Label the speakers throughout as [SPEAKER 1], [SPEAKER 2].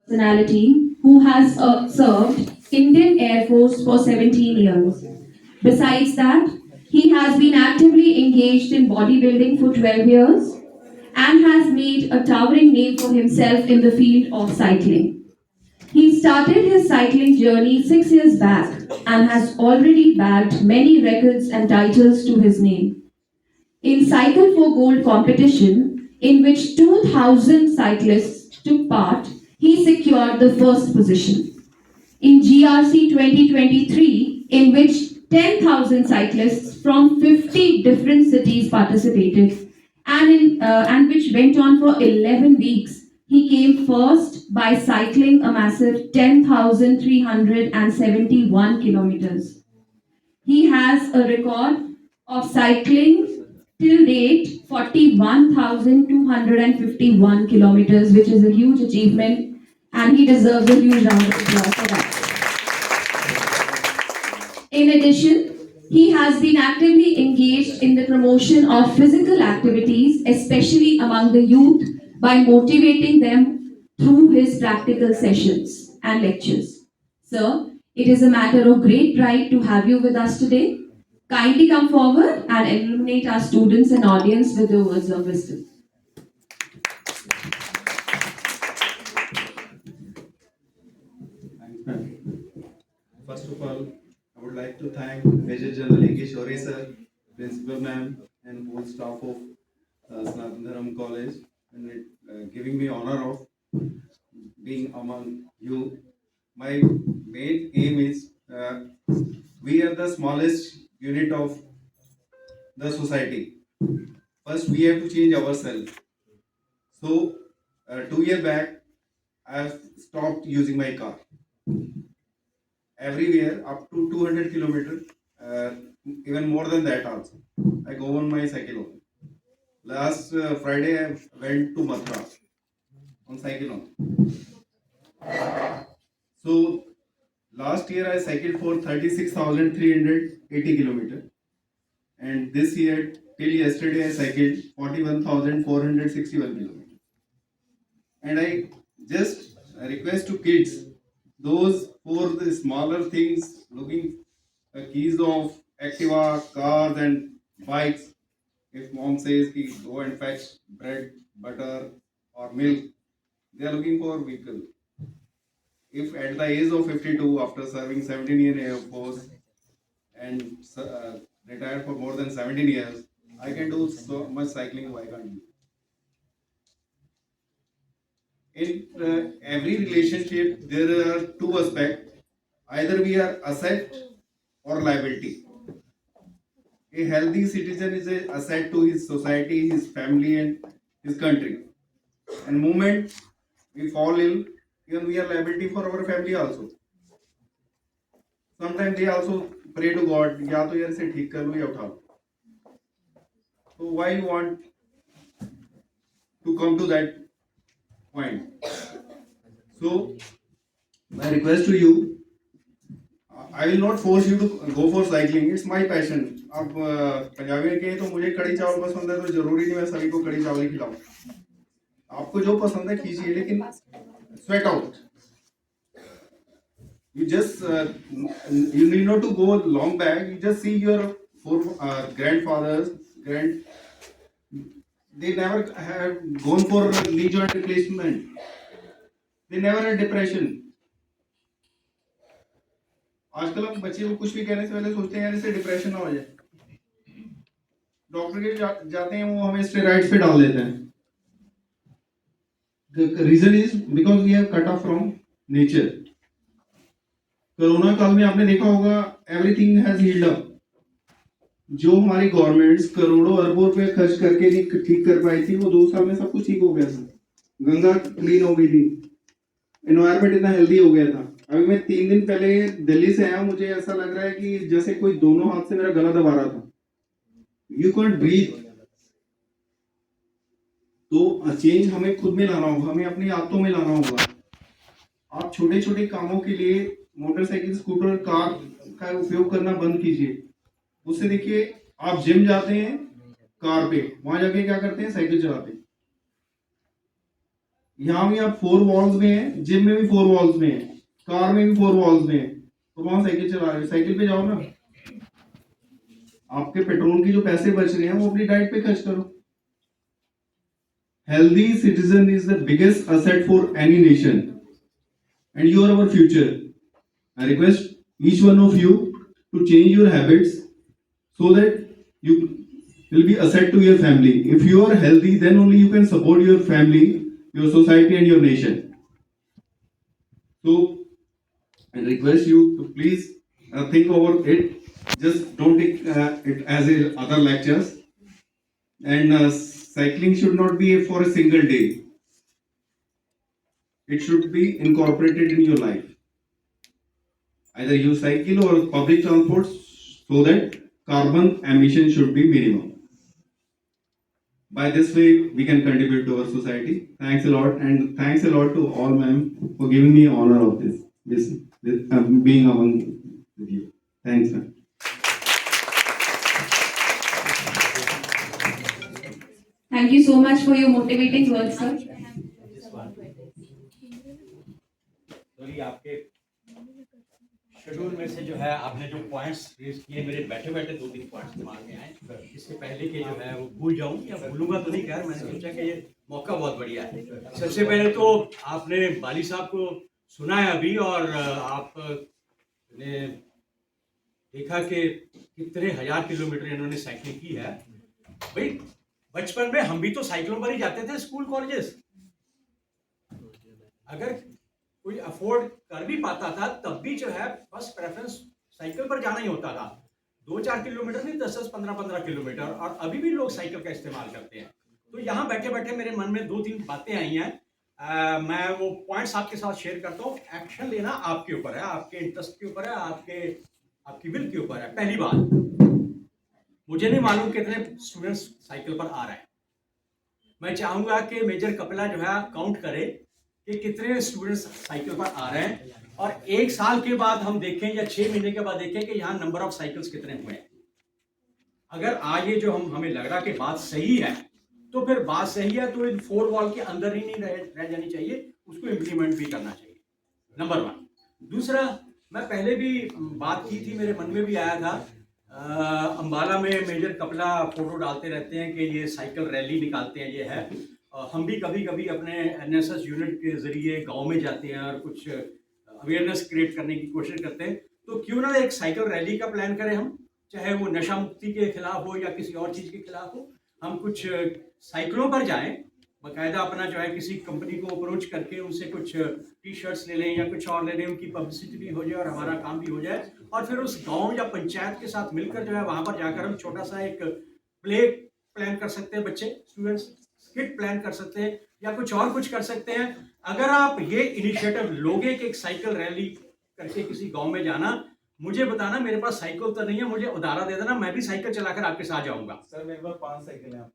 [SPEAKER 1] Personality who has served Indian Air Force for 17 years. Besides that, he has been actively engaged in bodybuilding for 12 years and has made a towering name for himself in the field of cycling. He started his cycling journey 6 years back and has already bagged many records and titles to his name. In Cycle for Gold competition, in which 2,000 cyclists took part, he secured the first position. In GRC 2023, in which 10,000 cyclists from 50 different cities participated, and which went on for 11 weeks, he came first by cycling a massive 10,371 kilometers. He has a record of cycling till date 41,251 kilometers, which is a huge achievement, and he deserves a huge round of applause for that. In addition, he has been actively engaged in the promotion of physical activities, especially among the youth, by motivating them through his practical sessions and lectures. Sir, it is a matter of great pride to have you with us today. Kindly come forward and illuminate our students and audience with your words of wisdom.
[SPEAKER 2] Thanks, ma'am. First of all, I would like to thank Major General A.K. Shore sir, Principal ma'am, and whole staff of Sanatana Dharam College, and giving me honor of being among you. My main aim is we are the smallest unit of the society. First, we have to change ourselves. So, 2 years back, I have stopped using my car. Everywhere up to 200 kilometers, even more than that also. I go on my cycle only. Last Friday, I went to Mathura on cycle only. So last year I cycled for 36,380 kilometers, and this year till yesterday I cycled 41,461 kilometers. And I just request to kids, those for the smaller things, looking keys of Activa, cars and bikes. If mom says ki go and fetch bread, butter or milk, they are looking for vehicle. If at the age of 52, after serving 17 years in Air Force and retired for more than 17 years, I can do so much cycling, why can't you? In every relationship, there are two aspects. Either we are asset or liability. A healthy citizen is an asset to his society, his family, and his country. And moment we fall ill, even we are liability for our family also. Sometimes they also pray to God, या तो यार से ठीक कर लो या उठा लो. So why you want to come to that point? So my request to you, I will not force you to go for cycling. It's my passion. अब पंजाबी में कहें तो मुझे कड़ी चावल पसंद है, तो जरूरी नहीं मैं सभी को कड़ी चावल ही खिलाऊं. आपको जो पसंद है कीजिए, लेकिन sweat out. You just you need not to go long back. You just see your grandfathers, they never have gone for knee joint replacement. They never had depression. आजकल हम बच्चे को कुछ भी कहने से पहले सोचते हैं यार इसे डिप्रेशन ना हो जाए. डॉक्टर के जाते हैं, वो हमें स्टेरॉइड्स पे डाल देते हैं. The reason is because we have cut off from nature. Corona काल में आपने देखा होगा, एवरीथिंग हैज हील्ड अप. जो हमारी गवर्नमेंट्स करोड़ों अरबों रुपए खर्च करके नहीं ठीक कर पाई थी, वो 2 साल में सब कुछ ठीक हो गया था. गंगा क्लीन हो गई थी, एनवायरमेंट इतना हेल्दी हो गया था. अभी मैं 3 दिन पहले दिल्ली से आया, मुझे ऐसा लग रहा है कि जैसे कोई दोनों हाथ से मेरा गला दबा रहा था. You can't breathe. तो चेंज हमें खुद में लाना होगा, हमें अपनी आदतों में लाना होगा. आप छोटे छोटे कामों के लिए मोटरसाइकिल, स्कूटर, कार का उपयोग करना बंद कीजिए. उससे देखिए, आप जिम जाते हैं कार पे, वहां जाके क्या करते हैं, साइकिल चलाते हैं. यहाँ भी आप 4 वॉल्स में है, जिम में भी 4 वॉल्स में है, कार में भी 4 वॉल्स में है, तो वहां साइकिल चला रहे हो, साइकिल पे जाओ ना। आपके पेट्रोल की जो पैसे बच रहे हैं वो अपनी डाइट पे खर्च करो। Healthy citizen is the biggest asset for any nation, and you are our future. I request each one of you to change your habits so that you will be asset to your family. If you are healthy, then only you can support your family, your society, and your nation. So I request you to please think over it. Just don't take it as a other lectures. And cycling should not be for a single day. It should be incorporated in your life. Either you cycle or public transport so that carbon emission should be minimum. By this way, we can contribute to our society. Thanks a lot, and thanks a lot to all ma'am for giving me honor of this being among with you. Thanks, ma'am.
[SPEAKER 1] Thank you so much for your motivating words, sir.
[SPEAKER 3] Sorry, आपके schedule में से जो है आपने जो points raise किए, मेरे बैठे बैठे 2-3 पॉइंट्स दिमाग में आए। इससे पहले कि जो है वो भूल जाऊं या भूलूंगा तो नहीं, खैर मैंने सोचा कि ये मौका बहुत बढ़िया है। सबसे पहले तो आपने बाली साहब को सुना है अभी, और आपने देखा कि कितने हजार किलोमीटर इन्होंने साइकिल की है। भाई बचपन में हम भी तो साइकिलों पर ही जाते थे स्कूल कॉलेजेस। अगर कोई अफोर्ड कर भी पाता था तब भी जो है फर्स्ट प्रेफरेंस साइकिल पर जाना ही होता था। 2-4 किलोमीटर नहीं, 10-10, 15-15 किलोमीटर, और अभी भी लोग साइकिल का इस्तेमाल करते हैं। तो यहाँ बैठे बैठे मेरे मन में 2-3 बातें आई हैं, मैं वो पॉइंट्स आपके साथ शेयर करता हूँ। एक्शन लेना आपके ऊपर है, आपके इंटरेस्ट के ऊपर है, आपकी विल के ऊपर है। पहली बात, मुझे नहीं मालूम कितने स्टूडेंट्स साइकिल पर आ रहे हैं। मैं चाहूंगा कि मेजर कपिला जो है काउंट करे कि कितने स्टूडेंट्स साइकिल पर आ रहे हैं, और 1 साल के बाद हम देखें या 6 महीने के बाद देखें कि यहाँ नंबर ऑफ साइकिल्स कितने हुए हैं। अगर आज ये जो हमें लग रहा कि बात सही है, तो फिर बात सही है तो इन 4 वॉल के अंदर ही नहीं रह जानी चाहिए, उसको इम्प्लीमेंट भी करना चाहिए। नंबर 1। दूसरा, मैं पहले भी बात की थी, मेरे मन में भी आया था, अंबाला में मेजर कपिला फोटो डालते रहते हैं कि ये साइकिल रैली निकालते हैं, ये है। हम भी कभी कभी अपने एनएसएस यूनिट के जरिए गांव में जाते हैं और कुछ अवेयरनेस क्रिएट करने की कोशिश करते हैं। तो क्यों ना एक साइकिल रैली का प्लान करें हम, चाहे वो नशा मुक्ति के खिलाफ हो या किसी और चीज के खिलाफ हो। हम कुछ साइकिलों पर जाएं, बाकायदा अपना जो है किसी कंपनी को अप्रोच करके उनसे कुछ टी शर्ट्स ले लें या कुछ और ले लें, उनकी पब्लिसिटी भी हो जाए और हमारा काम भी हो जाए। और फिर उस गांव या पंचायत के साथ मिलकर जो है वहां पर जाकर हम छोटा सा एक प्ले प्लान कर सकते हैं, बच्चे स्टूडेंट्स स्किट प्लान कर सकते हैं या कुछ और कुछ कर सकते हैं। अगर आप ये इनिशिएटिव लोगे कि एक साइकिल रैली करके किसी गांव में जाना, मुझे बताना, मेरे पास साइकिल तो नहीं है, मुझे उधारा दे देना, मैं भी साइकिल चलाकर आपके साथ जाऊंगा।
[SPEAKER 4] सर मेरे पास 5 साइकिल हैं,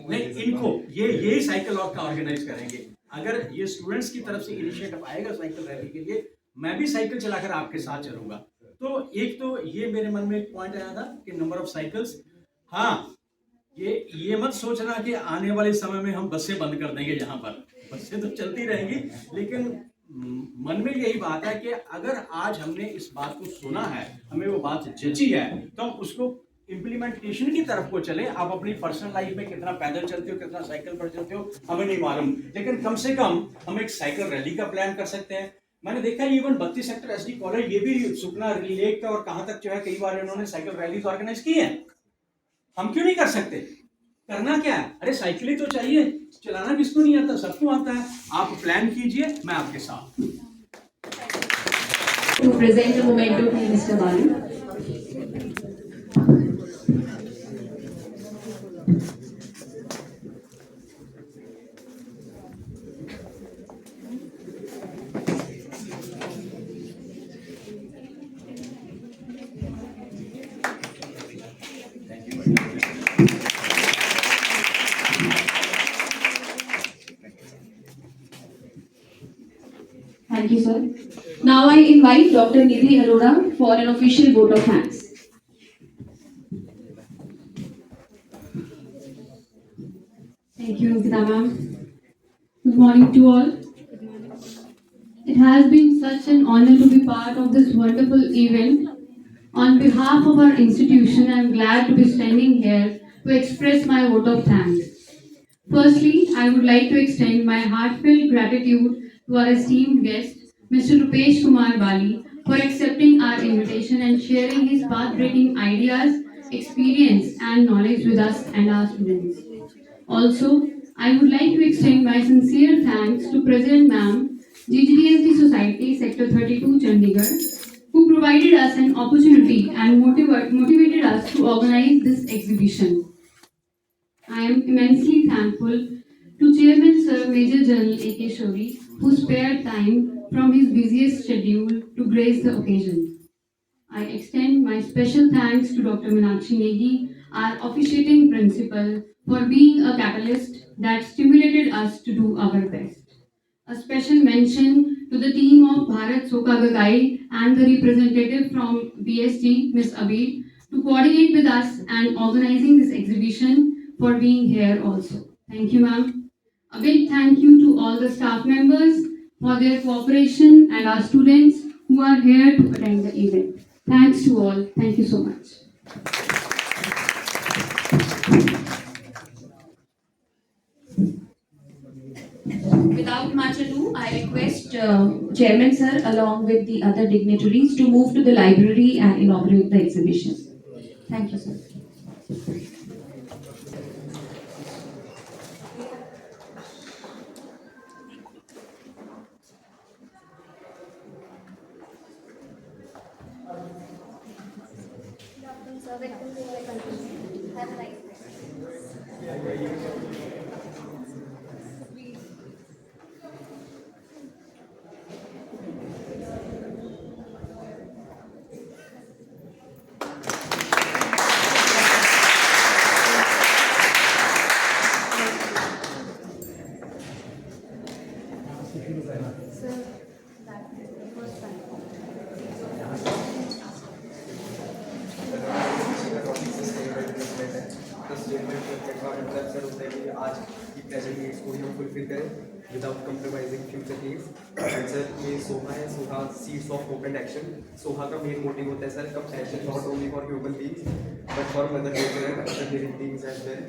[SPEAKER 3] नहीं, इनको यही साइकिल वॉक का ऑर्गेनाइज करेंगे। अगर ये स्टूडेंट्स की तरफ से इनिशिएटिव आएगा साइकिल रैली के लिए, मैं भी साइकिल चलाकर आपके साथ चलूंगा। तो एक तो ये मेरे मन में एक पॉइंट आया था कि नंबर ऑफ साइकिल्स। हाँ, ये मत सोचना कि आने वाले समय में हम बसें बंद कर देंगे, यहाँ पर बसें तो चलती रहेंगी, लेकिन मन में यही बात है कि अगर आज हमने इस बात को सुना है, हमें वो बात जची है, तो हम उसको इम्प्लीमेंटेशन की तरफ को चले। आप अपनी पर्सनल लाइफ में कितना पैदल चलते हो, कितना साइकिल पर चलते हो, हमें नहीं मालूम, लेकिन कम से कम हम एक साइकिल रैली का प्लान कर सकते हैं। मैंने देखा है इवन 32 सेक्टर एसडी कॉलेज, ये भी सुखना लेक और कहां तक जो है कई बार इन्होंने साइकिल रैलीज ऑर्गेनाइज की है। हम क्यों नहीं कर सकते? करना क्या है, अरे साइकिल ही तो चाहिए, चलाना किसको नहीं आता, सबको आता है। आप प्लान कीजिए, मैं आपके साथ।
[SPEAKER 1] To present a memento to Mr. Balu. Thank you, sir. Now I invite Dr. Nidhi Arora for an official vote of thanks.
[SPEAKER 5] Thank you, Gita ma'am. Good
[SPEAKER 4] morning to all. It has been such an honor to be part of this wonderful event. On behalf of our institution, I am glad to be standing here to express my vote of thanks. Firstly, I would like to extend my heartfelt gratitude to our esteemed guest, Mr. Rupesh Kumar Bali, for accepting our invitation and sharing his path-breaking ideas, experience, and knowledge with us and our students. Also, I would like to extend my sincere thanks to President Ma'am, GGDSD Society, Sector 32, Chandigarh, who provided us an opportunity and motivated us to organize this exhibition. I am immensely thankful to Chairman Sir Major General A.K. Shori, who spared time from his busiest schedule to grace the occasion. I extend my special thanks to Dr. Meenakshi Negi, our officiating principal, for being a catalyst that stimulated us to do our best. A special mention to the team of Bharat Soka Gagai and the representative from BSG, Ms. Abid, to coordinate with us and organizing this exhibition for being here also. Thank you, ma'am. A big thank you to all the staff members for their cooperation and our students who are here to attend the event. Thanks to all. Thank you so much.
[SPEAKER 1] Without much ado, I request Chairman Sir along with the other dignitaries to move to the library and inaugurate the exhibition. Thank you, sir.
[SPEAKER 5] So welcome to my country. Have a nice day. So that was fun.
[SPEAKER 6] तो statement का मतलब sir होता है कि आज की present needs को ही हम फुलफिल करें without compromising future needs and sir ये सोहा है Soha seeds of hope and action Soha का मेन मोटिव होता है sir compassion not only for human beings but for mother nature and other living beings as well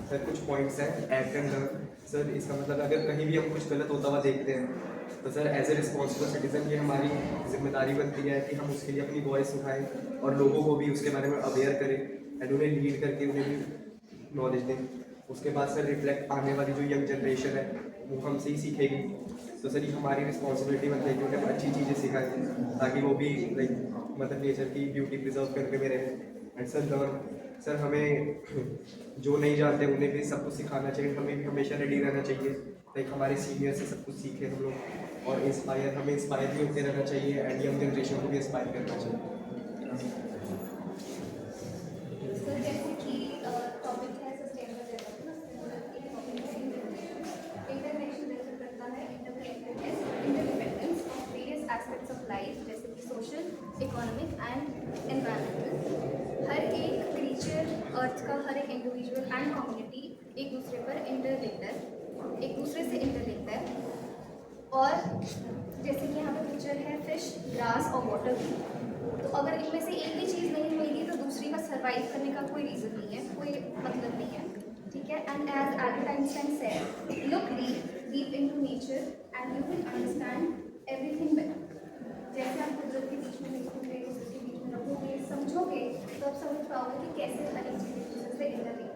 [SPEAKER 6] sir कुछ points हैं act and learn sir इसका मतलब अगर कहीं भी हम कुछ गलत होता हुआ देखते हैं तो sir as a responsible citizen ये हमारी जिम्मेदारी बनती है कि हम उसके लिए अपनी वॉइस उठाएं और लोगों को भी उसके बारे में अवेयर करें एंड उन्हें लीड करके उन्हें भी नॉलेज दें उसके बाद सर रिफ्लेक्ट आने वाली जो यंग जनरेशन है वो हमसे ही सीखेगी तो सर ये हमारी रिस्पॉन्सिबिलिटी बनती है कि उन्हें अच्छी चीज़ें सिखाएं ताकि वो भी लाइक मदर नेचर की ब्यूटी प्रिजर्व करने में रहें एंड सर लर्न सर हमें जो नहीं जानते उन्हें भी सब कुछ सिखाना चाहिए हमें भी हमेशा रेडी रहना चाहिए लाइक हमारे सीनियर से सब कुछ सीखे हम लोग और हमें इंस्पायर भी होते रहना चाहिए एंड यंग जनरेशन को भी इंस्पायर करना चाहिए
[SPEAKER 5] So जैसे कि टॉपिक है सस्टेनेबल डेवलपमेंट इंटरनेशनल रेफर करता है interdependence of various aspects of life जैसे कि सोशल इकोनॉमिक एंड एनवायरमेंटल हर एक क्रीचर अर्थ का हर एक इंडिविजुअल एंड कम्युनिटी एक दूसरे पर इंटरलिंक्ड है एक दूसरे से इंटरलिंक्ड है और जैसे कि यहाँ पे पिक्चर है फिश ग्रास और वाटर की तो अगर इनमें से एक भी चीज़ नहीं मिलेगी तो दूसरी का सर्वाइव करने का कोई रीज़न नहीं है कोई मतलब नहीं है ठीक है and as Albert Einstein said look deep into nature and you will understand everything better जैसे आप कुदरत के बीच में देखोगे कुदरत के बीच में रहोगे समझोगे तो आप समझ पाओगे कि कैसे हर एक चीज़ एक दूसरे से इंटरलिंक्ड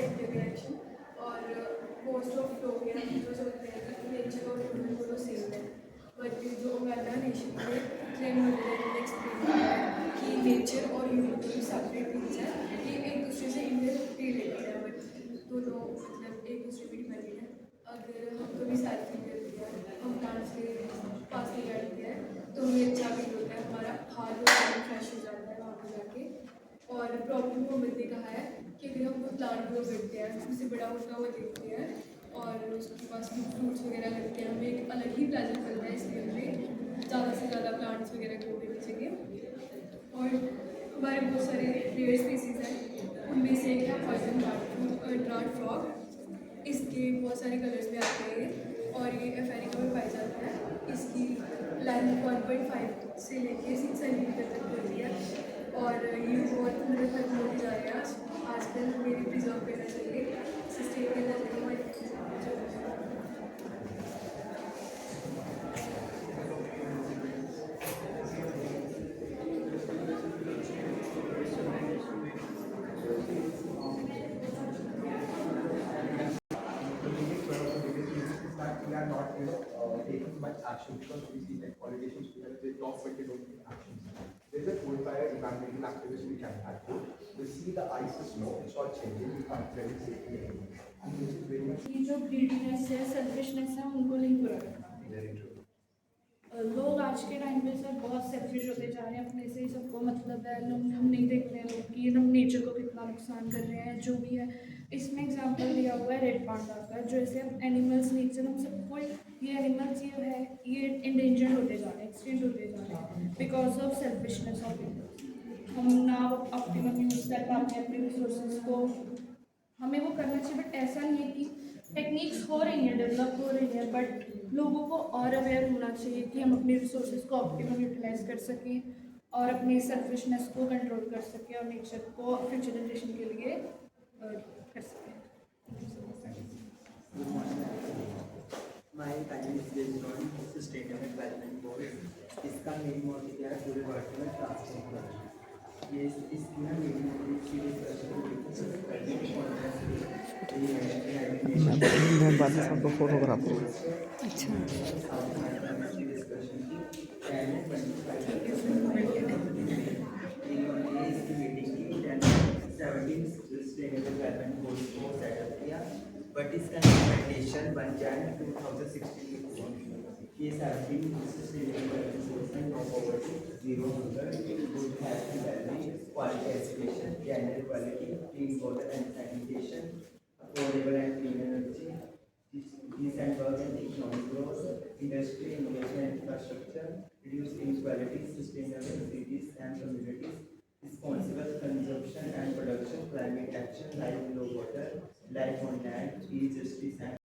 [SPEAKER 7] इंटीग्रेशन और मोस्ट ऑफ लोग यहाँ जो होते हैं कि नेचर और ह्यूमन दोनों सेम है बट जो उगांडा नेशन में क्लेम एक्सप्लेन किया है कि नेचर और ह्यूमन दोनों सेपरेट थिंग्स हैं ये एक दूसरे से इंटर रिलेटेड है बट दोनों मतलब एक दूसरे पर डिपेंडेंट है अगर हम कभी सेल्फी कर दिया हम प्लांट्स के पास में बैठते हैं तो हमें अच्छा फील होता है हमारा हार्ट फ्रेश हो जाता है वहाँ पर जाके और प्रॉब्लम को मैंने कहा है कि अगर हम वो प्लांट ग्रो करते हैं उसे बड़ा होता हुआ देखते हैं और उसके पास फ्रूट्स वगैरह लगते हैं हमें एक अलग ही प्लेजर मिलता है इसलिए हमें ज़्यादा से ज़्यादा प्लांट्स वगैरह ग्रो करने चाहिए और हमारे बहुत सारे रेयर स्पीसीज़ हैं उनमें से एक है पॉइजन डार्ट फ्रॉग। इसके बहुत सारे कलर्स में आते हैं और ये अफ्रीका में पाया जाता है। इसकी लेंथ 1.5 से लेके 6 सेंटीमीटर तक होती है और ये बहुत मतलब खत्म होती जा रही है आजकल। मेरे प्रिजर्व करना चाहिए, सस्टेन करना चाहिए।
[SPEAKER 6] that we are not, taking much action because we see that politicians they talk but they don't take action. There is a coal fire environmental activist which I had to. We see the ice is low, it's not changing, we can't predict safely anymore. And this is very much
[SPEAKER 8] ये जो greediness है, selfishness है, उनको नहीं पूरा करना।
[SPEAKER 6] very true.
[SPEAKER 8] लोग आज के टाइम पे सर बहुत सेल्फिश होते जा रहे हैं, अपने से ही सबको मतलब है। लोग हम नहीं देखते हैं लोग कि हम नेचर को कितना नुकसान कर रहे हैं जो भी है। इसमें एग्जांपल दिया हुआ है रेड पांडा का, जो ऐसे एनिमल्स नेचर हम सबको ये एनिमल्स ये है ये इंडेंजर्ड होते जा रहे हैं, एक्सटिंक्ट होते जा रहे हैं because of selfishness of people. हम ना ऑप्टिमम यूज़ कर पाते हैं अपने रिसोर्सेज को। हमें वो करना चाहिए बट ऐसा नहीं है कि टेक्निक्स हो रही हैं, डेवलप हो रही हैं, बट लोगों को और अवेयर होना चाहिए कि हम अपने रिसोर्सेज को ऑप्टिमम यूटिलाइज कर सकें और अपनी सेल्फिशनेस को कंट्रोल कर सकें और नेचर को फ्यूचर जनरेशन के लिए कर सकें।
[SPEAKER 9] My time is based on sustainable development goals. इसका मेन मोटिव क्या है? पूरे वर्ल्ड में ट्रांसफॉर्म करना। ये इसकी ना मेन मोटिव सीरीज
[SPEAKER 10] मैं बाद में सबको फोटोग्राफ करूँ।
[SPEAKER 9] बट इसका इम्प्लीमेंटेशन 1 जनवरी 2016 में हुआ। ये 17 सस्टेनेबल गोल्स हैं: no poverty, zero hunger, good health wellbeing, quality education, gender equality, clean water and sanitation, affordable and clean energy, decent work and economic growth, industry, innovation and infrastructure, reduce inequality, sustainable cities and communities, responsible consumption and production, climate action, life below water, life on land, peace, justice and